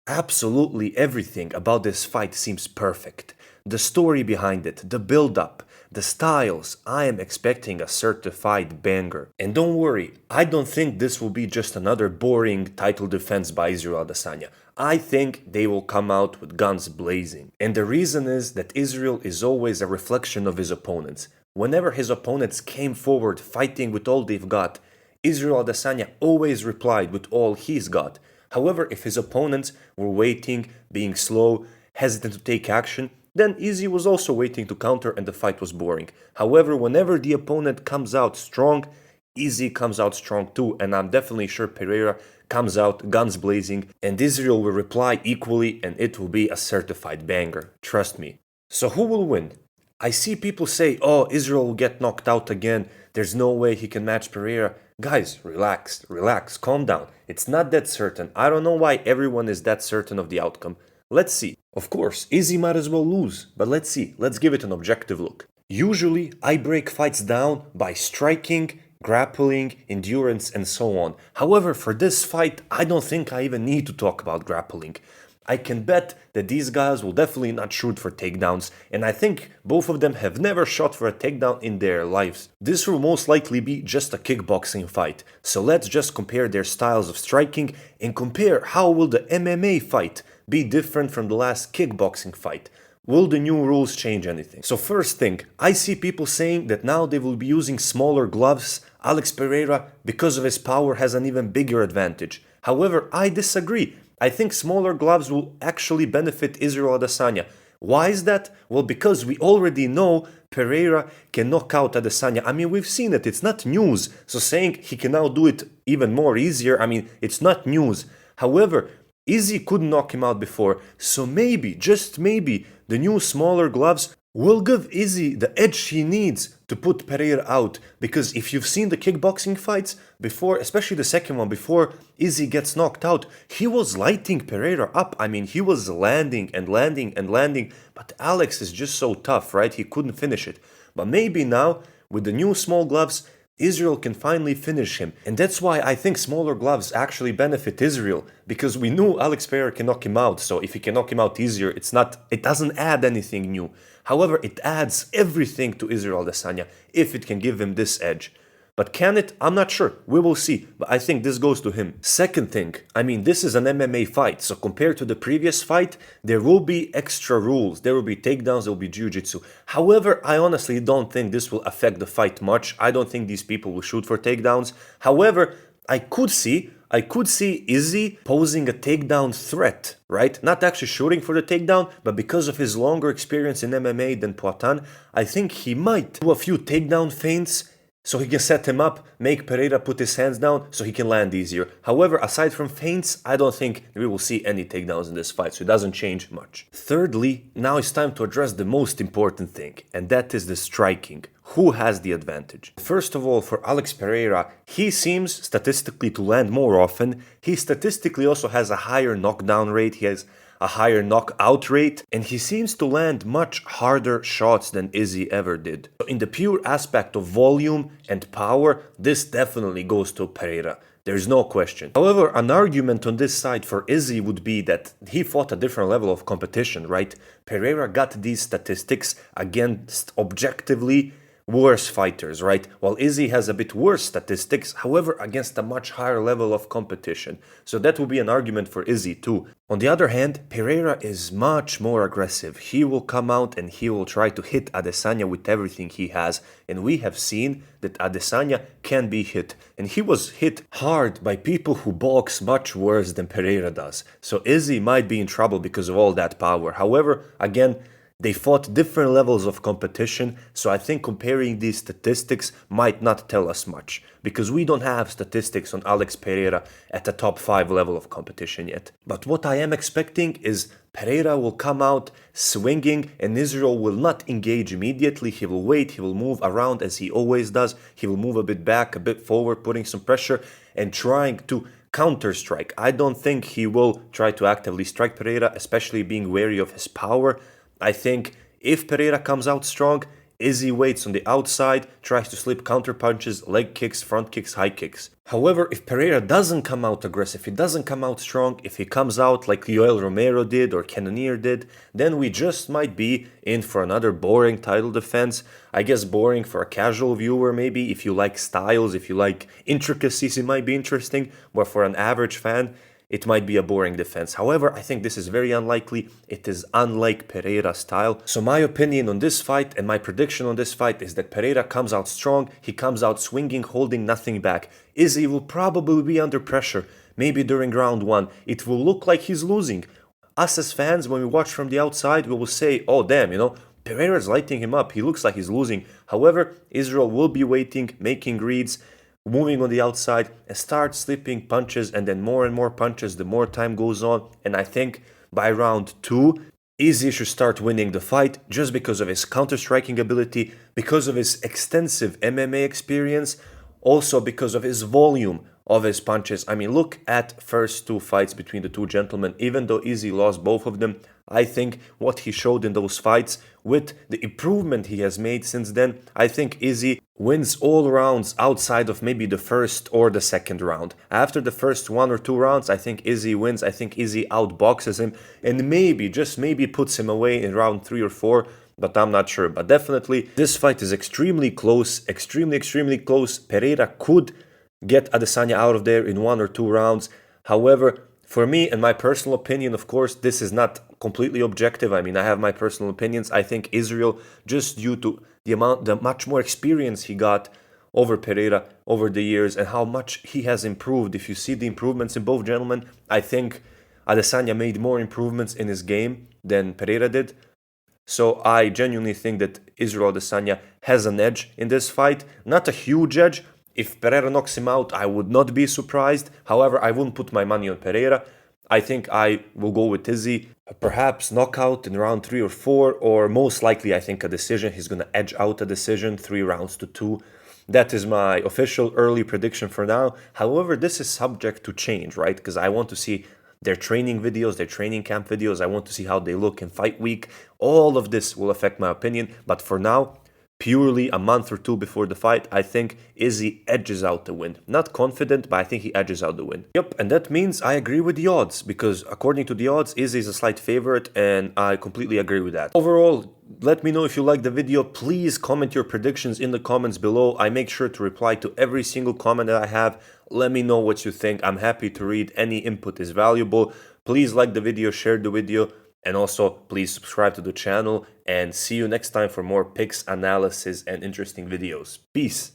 Absolutely everything about this fight seems perfect. The story behind it, the build up, the styles. I am expecting a certified banger. And don't worry, I don't think this will be just another boring title defense by Israel Adesanya. I think they will come out with guns blazing. And the reason is that Israel is always a reflection of his opponents. Whenever his opponents came forward fighting with all they've got, Israel Adesanya always replied with all he's got. However, if his opponents were waiting, being slow, hesitant to take action, then Izzy was also waiting to counter and the fight was boring. However, whenever the opponent comes out strong, Izzy comes out strong too, and I'm definitely sure Pereira comes out guns blazing, and Israel will reply equally, and it will be a certified banger. Trust me. So who will win? I see people say, oh, Israel will get knocked out again. There's no way he can match Pereira. Guys, relax, calm down. It's not that certain. I don't know why everyone is that certain of the outcome. Let's see. Of course, Izzy might as well lose, but let's see. Let's give it an objective look. Usually, I break fights down by striking, grappling, endurance, and so on. However, for this fight, I don't think I even need to talk about grappling. I can bet that these guys will definitely not shoot for takedowns, and I think both of them have never shot for a takedown in their lives. This will most likely be just a kickboxing fight, so let's just compare their styles of striking and compare how will the MMA fight be different from the last kickboxing fight. Will the new rules change anything? So first thing, I see people saying that now they will be using smaller gloves. Alex Pereira, because of his power, has an even bigger advantage. However, I disagree. I think smaller gloves will actually benefit Israel Adesanya. Why is that? Well, because we already know Pereira can knock out Adesanya. I mean, we've seen it. It's not news. So saying he can now do it even more easier, I mean, it's not news. However, Izzy couldn't knock him out before. So maybe, just maybe, the new smaller gloves will give Izzy the edge he needs to put Pereira out. Because if you've seen the kickboxing fights before, especially the second one, before Izzy gets knocked out, he was lighting Pereira up. I mean, he was landing and landing and landing. But Alex is just so tough, right? He couldn't finish it. But maybe now, with the new small gloves, Israel can finally finish him. And that's why I think smaller gloves actually benefit Israel. Because we knew Alex Pereira can knock him out. So if he can knock him out easier, it doesn't add anything new. However, it adds everything to Israel Adesanya if it can give him this edge. But can it? I'm not sure. We will see. But I think this goes to him. Second thing, I mean, this is an MMA fight. So compared to the previous fight, there will be extra rules. There will be takedowns, there will be jiu-jitsu. However, I honestly don't think this will affect the fight much. I don't think these people will shoot for takedowns. However, I could see Izzy posing a takedown threat, right? Not actually shooting for the takedown, but because of his longer experience in MMA than Poatan, I think he might do a few takedown feints so he can set him up, make Pereira put his hands down so he can land easier. However, aside from feints, I don't think we will see any takedowns in this fight, so it doesn't change much. Thirdly, now it's time to address the most important thing, and that is the striking. Who has the advantage? First of all, for Alex Pereira, he seems statistically to land more often. He statistically also has a higher knockdown rate. He has a higher knockout rate, and he seems to land much harder shots than Izzy ever did. So in the pure aspect of volume and power, this definitely goes to Pereira. There's no question. However, an argument on this side for Izzy would be that he fought a different level of competition, right? Pereira got these statistics against objectively worse fighters, right? While Izzy has a bit worse statistics, however, against a much higher level of competition. So that will be an argument for Izzy too. On the other hand, Pereira is much more aggressive. He will come out and he will try to hit Adesanya with everything he has. And we have seen that Adesanya can be hit. And he was hit hard by people who box much worse than Pereira does. So Izzy might be in trouble because of all that power. However, again, they fought different levels of competition, so I think comparing these statistics might not tell us much, because we don't have statistics on Alex Pereira at the top 5 level of competition yet. But what I am expecting is Pereira will come out swinging and Israel will not engage immediately. He will wait, he will move around as he always does. He will move a bit back, a bit forward, putting some pressure and trying to counter-strike. I don't think he will try to actively strike Pereira, especially being wary of his power. I think if Pereira comes out strong, Izzy waits on the outside, tries to slip counter punches, leg kicks, front kicks, high kicks. However, if Pereira doesn't come out aggressive, he doesn't come out strong, if he comes out like Yoel Romero did or Cannonier did, then we just might be in for another boring title defense. I guess boring for a casual viewer maybe. If you like styles, if you like intricacies, it might be interesting. But for an average fan, it might be a boring defense. However, I think this is very unlikely. It is unlike Pereira's style. So my opinion on this fight and my prediction on this fight is that Pereira comes out strong. He comes out swinging, holding nothing back. Izzy will probably be under pressure. Maybe during round 1, it will look like he's losing. Us as fans, when we watch from the outside, we will say, oh damn, Pereira's lighting him up. He looks like he's losing. However, Israel will be waiting, making reads, moving on the outside, and start slipping punches, and then more and more punches the more time goes on. And I think by round 2, Izzy should start winning the fight just because of his counter-striking ability, because of his extensive MMA experience, also because of his volume of his punches. I mean, look at first 2 fights between the 2 gentlemen. Even though Izzy lost both of them, I think what he showed in those fights, with the improvement he has made since then, I think Izzy wins all rounds outside of maybe the first or the second round. After the first 1 or 2 rounds, I think Izzy wins. I think Izzy outboxes him and maybe, just maybe, puts him away in round 3 or 4. But I'm not sure. But definitely, this fight is extremely close, extremely close. Pereira could get Adesanya out of there in 1 or 2 rounds. However, for me and my personal opinion, of course, this is not completely objective. I mean, I have my personal opinions. I think Israel, just due to the much more experience he got over Pereira over the years and how much he has improved. If you see the improvements in both gentlemen, I think Adesanya made more improvements in his game than Pereira did. So I genuinely think that Israel Adesanya has an edge in this fight. Not a huge edge. If Pereira knocks him out, I would not be surprised. However, I wouldn't put my money on Pereira. I think I will go with Izzy. Perhaps knockout in round 3 or 4, or most likely I think a decision. He's going to edge out a decision, 3 rounds to 2. That is my official early prediction for now. However, this is subject to change, right? Because I want to see their training videos, their training camp videos. I want to see how they look in fight week. All of this will affect my opinion. But for now, purely a month or 2 before the fight, I think Izzy edges out the win. Not confident, but I think he edges out the win. Yep, and that means I agree with the odds, because according to the odds, Izzy is a slight favorite, and I completely agree with that. Overall, let me know if you liked the video. Please comment your predictions in the comments below. I make sure to reply to every single comment that I have. Let me know what you think. I'm happy to read. Any input is valuable. Please like the video, share the video, and also please subscribe to the channel, and see you next time for more picks, analysis, and interesting videos. Peace.